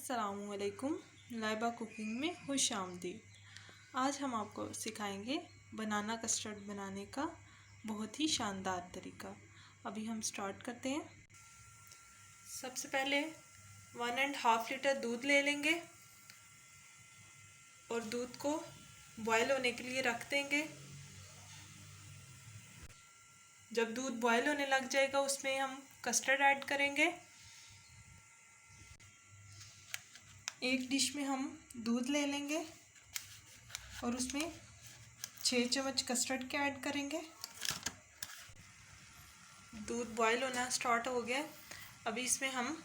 अस्सलामुअलैकुम। लाइबा कुकिंग में खुश आमदीद। आज हम आपको सिखाएंगे बनाना कस्टर्ड बनाने का बहुत ही शानदार तरीका। अभी हम स्टार्ट करते हैं। सबसे पहले 1.5 लीटर दूध ले लेंगे और दूध को बॉयल होने के लिए रख देंगे। जब दूध बॉयल होने लग जाएगा उसमें हम कस्टर्ड ऐड करेंगे। एक डिश में हम दूध ले लेंगे और उसमें 6 चम्मच कस्टर्ड के ऐड करेंगे। दूध बॉयल होना स्टार्ट हो गया। अभी इसमें हम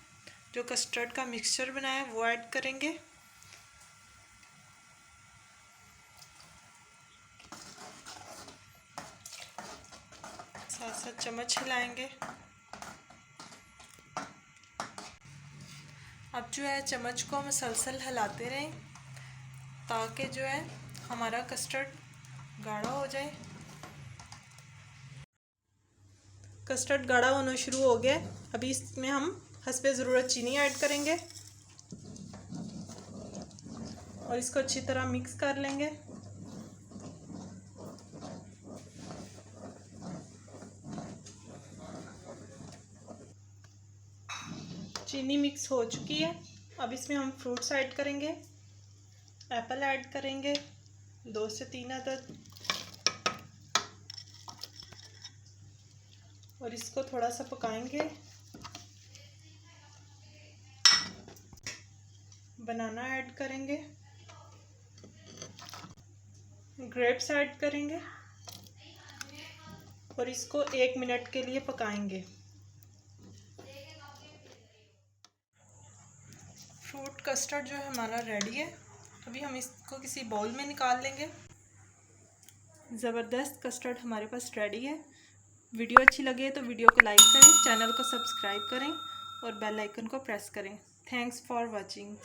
जो कस्टर्ड का मिक्सचर बनाया है वो ऐड करेंगे। साथ साथ चम्मच हिलाएंगे। अब जो है चम्मच को हम मुसलसल हिलाते रहें ताकि जो है हमारा कस्टर्ड गाढ़ा हो जाए। कस्टर्ड गाढ़ा होना शुरू हो गया। अभी इसमें हम हस्बे ज़रूरत चीनी ऐड करेंगे और इसको अच्छी तरह मिक्स कर लेंगे। चीनी मिक्स हो चुकी है। अब इसमें हम फ्रूट्स ऐड करेंगे। एप्पल ऐड करेंगे 2 से 3 अदद और इसको थोड़ा सा पकाएंगे। बनाना ऐड करेंगे, ग्रेप्स ऐड करेंगे और इसको 1 मिनट के लिए पकाएंगे। फ्रूट कस्टर्ड जो है हमारा रेडी है। अभी हम इसको किसी बाउल में निकाल लेंगे। ज़बरदस्त कस्टर्ड हमारे पास रेडी है। वीडियो अच्छी लगे तो वीडियो को लाइक करें, चैनल को सब्सक्राइब करें और बेल आइकन को प्रेस करें। Thanks for watching.